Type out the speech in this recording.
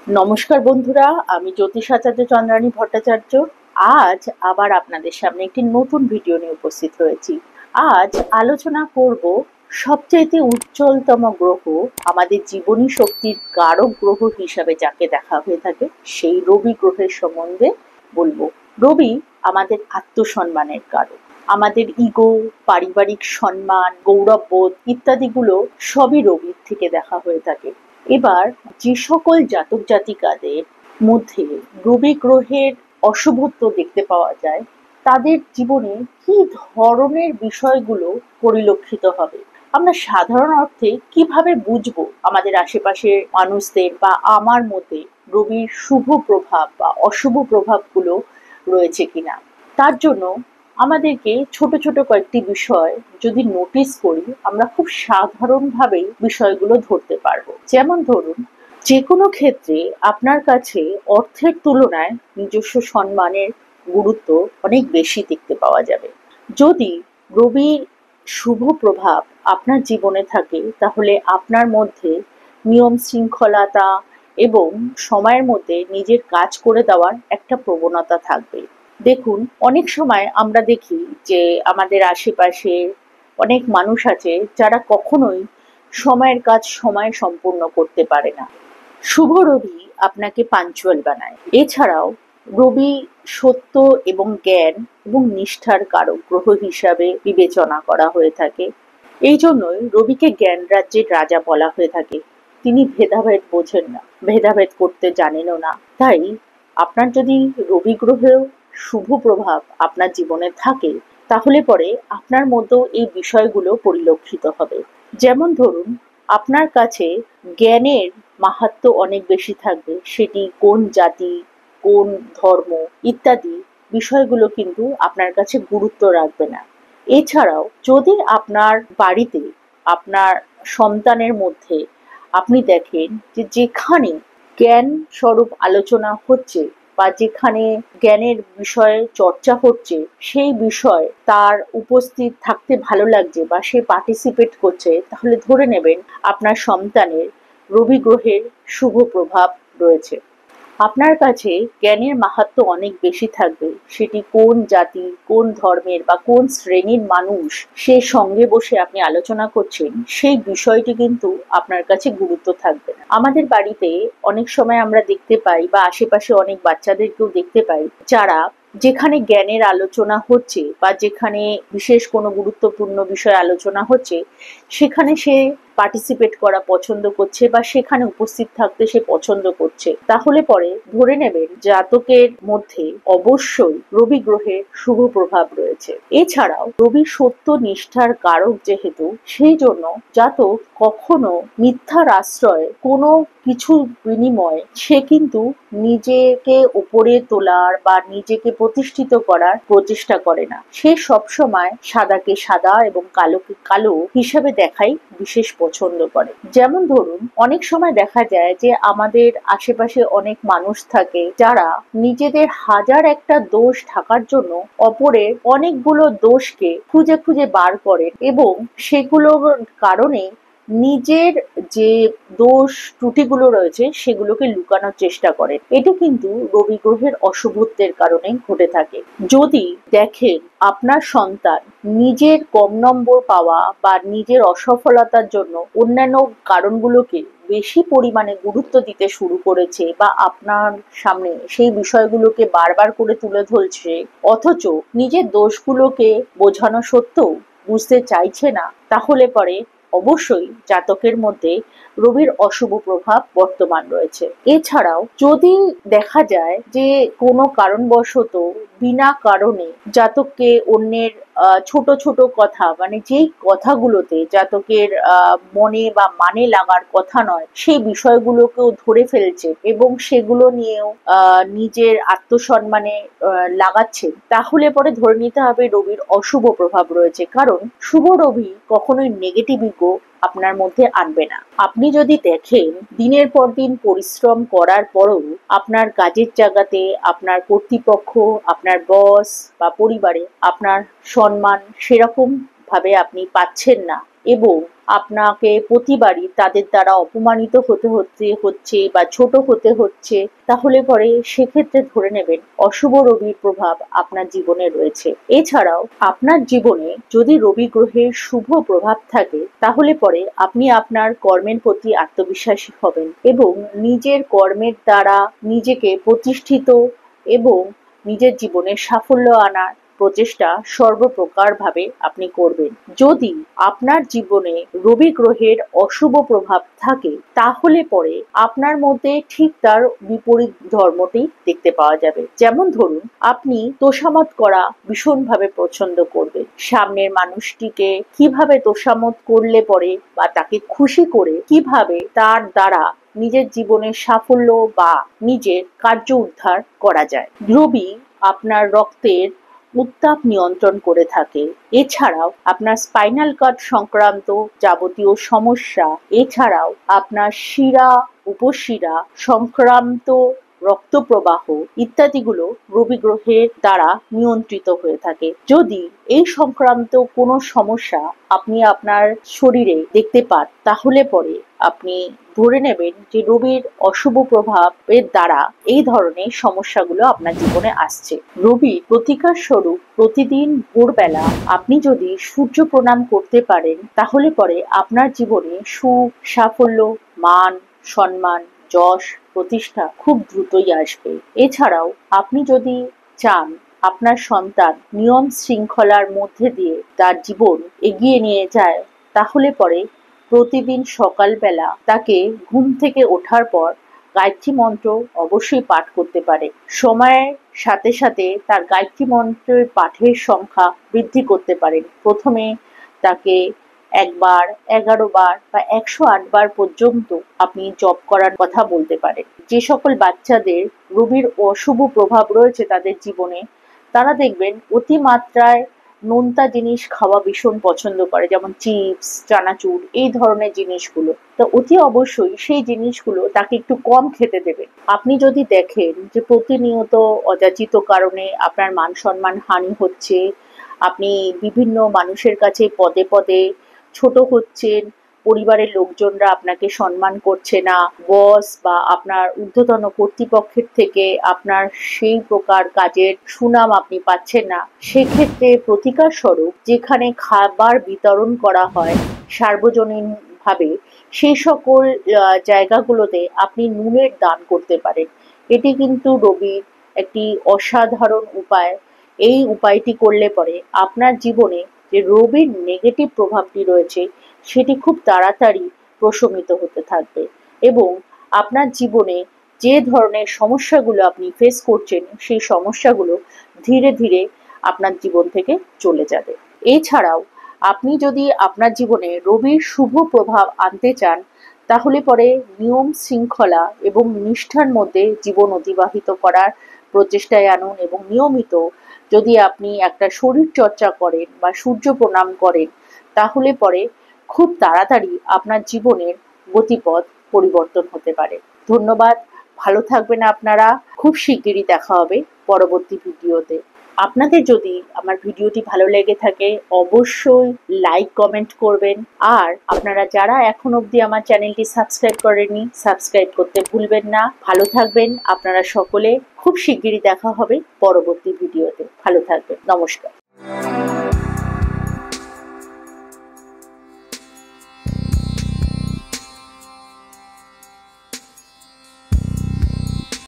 নমস্কার বন্ধুরা, আমি জ্যোতিষাচার্য চন্দ্রানী ভট্টাচার্য। আজ আবার আপনাদের সামনে একটি নতুন ভিডিও নিয়ে উপস্থিত হয়েছি। আজ আলোচনা করব সবচাইতে উজ্জ্বলতম গ্রহ, আমাদের জীবনী শক্তির কারক গ্রহ হিসাবে যাকে দেখা হয়ে থাকে, সেই রবি গ্রহের সম্বন্ধে বলবো। রবি আমাদের আত্মসম্মানের কারক। আমাদের ইগো, পারিবারিক সম্মান, গৌরববোধ ইত্যাদিগুলো সবই রবির থেকে দেখা হয়ে থাকে। এবার যে সকল জাতক জাতিকাদের মধ্যে রবি গ্রহের অশুভত্ব দেখতে পাওয়া যায়, তাদের জীবনে কি ধরনের বিষয়গুলো পরিলক্ষিত হবে, আমরা সাধারণ অর্থে কিভাবে বুঝবো আমাদের আশেপাশে মানুষদের বা আমার মধ্যে রবির শুভ প্রভাব বা অশুভ প্রভাবগুলো রয়েছে কিনা। তার জন্য আমাদেরকে ছোট ছোট কয়েকটি বিষয় যদি নোটিস করি, আমরা খুব সাধারণভাবেই বিষয়গুলো ধরতে পারবো। যেমন ধরুন, যে কোনো ক্ষেত্রে আপনার কাছে অর্থের তুলনায় নিজস্ব সম্মানের গুরুত্ব অনেক বেশি দেখতে পাওয়া যাবে। যদি রবির শুভ প্রভাব আপনার জীবনে থাকে, তাহলে আপনার মধ্যে নিয়ম শৃঙ্খলতা এবং সময়ের মধ্যে নিজের কাজ করে দেওয়ার একটা প্রবণতা থাকবে। দেখুন, অনেক সময় আমরা দেখি যে আমাদের আশেপাশে অনেক মানুষ আছে যারা কখনোই সময়ের কাজ সময়ে সম্পূর্ণ করতে পারে না। শুভ রবি আপনাকে পাঞ্চুয়াল বানায়। এছাড়াও রবি সত্য এবং জ্ঞান এবং নিষ্ঠার কারক গ্রহ হিসাবে বিবেচনা করা হয়ে থাকে। এই জন্যই রবিকে জ্ঞান রাজ্যের রাজা বলা হয়ে থাকে। তিনি ভেদাভেদ বোঝেন না, ভেদাভেদ করতে জানেনও না। তাই আপনার যদি রবি গ্রহেও শুভ প্রভাব আপনার জীবনে থাকে, তাহলে পরে আপনার মধ্যেও এই বিষয়গুলো পরিলক্ষিত হবে। যেমন ধরুন, আপনার কাছে জ্ঞানের মাহাত্ম্য অনেক বেশি থাকবে, সেটি কোন জাতি, কোন ধর্ম ইত্যাদি বিষয়গুলো কিন্তু আপনার কাছে গুরুত্ব রাখবে না। এছাড়াও যদি আপনার বাড়িতে আপনার সন্তানের মধ্যে আপনি দেখেন যে যেখানে জ্ঞান স্বরূপ আলোচনা হচ্ছে বা যেখানে জ্ঞানের বিষয়ে চর্চা হচ্ছে, সেই বিষয় তার উপস্থিত থাকতে ভালো লাগছে বা সে পার্টিসিপেট করছে, তাহলে ধরে নেবেন আপনার সন্তানের রবি গ্রহের শুভ প্রভাব রয়েছে। আপনার কাছে জ্ঞানের মাহাত্ম্য অনেক বেশি থাকবে, সেটি কোন জাতি, কোন ধর্মের বা কোন শ্রেণীর মানুষ সে সঙ্গে বসে আপনি আলোচনা করছেন, সেই বিষয়টি কিন্তু আপনার কাছে গুরুত্ব থাকবে না। আমাদের বাড়িতে অনেক সময় আমরা দেখতে পাই বা আশেপাশে অনেক বাচ্চাদেরকেও দেখতে পাই, যারা যেখানে জ্ঞানের আলোচনা হচ্ছে বা যেখানে বিশেষ কোনো গুরুত্বপূর্ণ বিষয় আলোচনা হচ্ছে, সেখানে সে পার্টিসিপেট করা পছন্দ করছে বা সেখানে উপস্থিত থাকতে সে পছন্দ করছে। তাহলে পরে ধরে নেবেন জাতকের মধ্যে অবশ্যই রবি গ্রহের শুভ প্রভাব রয়েছে। এছাড়াও রবি সত্য নিষ্ঠার কারক যেহেতু, সেই জন্য জাতক কখনো মিথ্যার আশ্রয় কোনো কিছু বিনিময়ে সে কিন্তু নিজেকে উপরে তোলার বা নিজেকে প্রতিষ্ঠিত করার প্রচেষ্টা করে না। সে সবসময় সাদাকে সাদা এবং কালোকে কালো হিসাবে দেখাই বিশেষ পছন্দ করে। যেমন ধরুন, অনেক সময় দেখা যায় যে আমাদের আশেপাশে অনেক মানুষ থাকে যারা নিজেদের হাজার একটা দোষ ঢাকার জন্য অপরের অনেকগুলো দোষকে খুঁজে খুঁজে বার করেন এবং সেগুলোর কারণে নিজের যে দোষ ত্রুটিগুলো রয়েছে সেগুলোকে লুকানোর চেষ্টা করেন। এটি কিন্তু রবি গ্রহের অশুভত্বের কারণে ঘটে থাকে। যদি দেখেন আপনার সন্তান নিজের কম নম্বর পাওয়া বা নিজের অসফলতার জন্য অন্যান্য কারণগুলোকে বেশি পরিমাণে গুরুত্ব দিতে শুরু করেছে বা আপনার সামনে সেই বিষয়গুলোকে বারবার করে তুলে ধরছে, অথচ নিজের দোষগুলোকে বোঝানো সত্ত্বেও বুঝতে চাইছে না, তাহলে পরে অবশ্যই জাতকের মধ্যে রবির অশুভ প্রভাব বর্তমান রয়েছে। এছাড়াও যদি দেখা যায় যে কোনো কারণবশত বিনা কারণে জাতককে অন্যের ছোট ছোট কথা, মানে যেই কথাগুলোতে জাতকের মনে বা মানে লাগার কথা নয়, সেই বিষয়গুলোকেও ধরে ফেলছে এবং সেগুলো নিয়েও নিজের আত্মসম্মানে লাগাচ্ছে, তাহলে পরে ধরে নিতে হবে রবির অশুভ প্রভাব রয়েছে। কারণ শুভ রবি কখনোই নেগেটিভ ইগো আপনার মধ্যে আনবে না। আপনি যদি দেখেন দিনের পর দিন পরিশ্রম করার পরও আপনার কাজের জায়গাতে আপনার কর্তৃপক্ষ, আপনার বস বা পরিবারে আপনার সম্মান সেরকম ভাবে আপনি পাচ্ছেন না এবং আপনাকে প্রতিবারই তাদের দ্বারা অপমানিত হচ্ছে বা ছোট হতে হচ্ছে, তাহলে পরে সেক্ষেত্রে ধরে নেবেন অশুভ রবির প্রভাব আপনার জীবনে রয়েছে। এছাড়াও আপনার জীবনে যদি রবি গ্রহের শুভ প্রভাব থাকে, তাহলে পরে আপনি আপনার কর্মের প্রতি আত্মবিশ্বাসী হবেন এবং নিজের কর্মের দ্বারা নিজেকে প্রতিষ্ঠিত এবং নিজের জীবনে সাফল্য আনার প্রচেষ্টা সর্বপ্রকারভাবে আপনি করবেন। যদি আপনার জীবনে রবি গ্রহের অশুভ প্রভাব থাকে, তাহলে পরে আপনার মধ্যে ঠিক তার বিপরীত ধর্মটি দেখতে পাওয়া যাবে। যেমন ধরুন, আপনি তোষামত করা ভীষণভাবে পছন্দ করবেন। সামনের মানুষটিকে কিভাবে তোষামত করলে পরে বা তাকে খুশি করে কিভাবে তার দ্বারা নিজের জীবনের সাফল্য বা নিজের কার্য উদ্ধার করা যায়। রবি আপনার রক্তের উত্তাপ নিয়ন্ত্রণ করে থাকে। এছাড়াও আপনার স্পাইনাল কর্ড সংক্রান্ত যাবতীয় সমস্যা, এছাড়াও আপনার শিরা উপশিরা সংক্রান্ত রক্ত প্রবাহ ইত্যাদিগুলো রবি গ্রহের দ্বারা নিয়ন্ত্রিত হয়ে থাকে। যদি এই সংক্রান্ত কোনো সমস্যা আপনি আপনার শরীরে দেখতে পান, তাহলে পরে আপনি ধরে নেবেন যে রবির অশুভ প্রভাবের দ্বারা এই ধরনের সমস্যাগুলো আপনার জীবনে আসছে। রবির প্রতিকার স্বরূপ প্রতিদিন ভোরবেলা আপনি যদি সূর্য প্রণাম করতে পারেন, তাহলে পরে আপনার জীবনে সুখ, সাফল্য, মান, সম্মান, যশ, প্রতিষ্ঠা খুব দ্রুতই আসবে। এছাড়াও আপনি যদি চান আপনার সন্তান নিয়ম শৃঙ্খলার মধ্যে দিয়ে তার জীবন এগিয়ে নিয়ে যায়, তাহলে পরে প্রতিদিন সকালবেলা তাকে ঘুম থেকে ওঠার পর গায়ত্রী মন্ত্র অবশ্যই পাঠ করতে পারে। সময়ের সাথে সাথে তার গায়ত্রী মন্ত্রের পাঠের সংখ্যা বৃদ্ধি করতে পারেন। প্রথমে তাকে 1 বার, 11 বার বা 108 বার পর্যন্ত আপনি জপ করার কথা বলতে পারেন। যে সকল বাচ্চাদের রবির অশুভ প্রভাব রয়েছে তাদের জীবনে, তারা দেখবেন অতিমাত্রায় নোনতা জিনিস খাওয়া ভীষণ পছন্দ করে, যেমন চিপস, চানাচুর, এই ধরনের জিনিসগুলো। তো অতি অবশ্যই সেই জিনিসগুলো তাকে একটু কম খেতে দেবেন। আপনি যদি দেখেন যে প্রতিনিয়ত অযাচিত কারণে আপনার মান সম্মান হানি হচ্ছে, আপনি বিভিন্ন মানুষের কাছে পদে পদে ছোট হচ্ছেন, পরিবারের লোকজনরা আপনাকে সম্মান করছে না, বস বা আপনার ঊর্ধ্বতন কর্তৃপক্ষের থেকে আপনার সেই প্রকার কাজের সুনাম আপনি পাচ্ছেন না, সেক্ষেত্রে প্রতিকার স্বরূপ যেখানে খাবার বিতরণ করা হয় সার্বজনীন ভাবে, সেই সকল জায়গাগুলোতে আপনি নুনের দান করতে পারেন। এটি কিন্তু রবির একটি অসাধারণ উপায়। এই উপায়টি করলে পরে আপনার জীবনে যে রবির নেগেটিভ প্রভাবটি রয়েছে সেটি খুব তাড়াতাড়ি প্রশমিত হতে থাকবে এবং আপনার জীবনে যে ধরনের সমস্যাগুলো আপনি ফেস করছেন, সেই সমস্যাগুলো ধীরে ধীরে আপনার জীবন থেকে চলে যাবে। এছাড়াও আপনি যদি আপনার জীবনে রবির শুভ প্রভাব আনতে চান, তাহলে পরে নিয়ম শৃঙ্খলা এবং নিষ্ঠার মধ্যে জীবন অতিবাহিত করার প্রচেষ্টায় আনুন এবং নিয়মিত যদি আপনি একটা শরীর চর্চা করেন বা সূর্য প্রণাম করেন, তাহলে পরে খুব তাড়াতাড়ি আপনার জীবনের গতিপথ পরিবর্তন হতে পারে। ধন্যবাদ, ভালো থাকবেন আপনারা। খুব শিগগিরই দেখা হবে পরবর্তী ভিডিওতে। আপনাদের যদি আমার ভিডিওটি ভালো লেগে থাকে, অবশ্যই লাইক কমেন্ট করবেন। আর আপনারা যারা এখন অবধি আমার চ্যানেলটি সাবস্ক্রাইব করেননি, সাবস্ক্রাইব করতে ভুলবেন না। ভালো থাকবেন আপনারা সকলে। খুব শিগগিরই দেখা হবে পরবর্তী ভিডিওতে। ভালো থাকবেন। নমস্কার।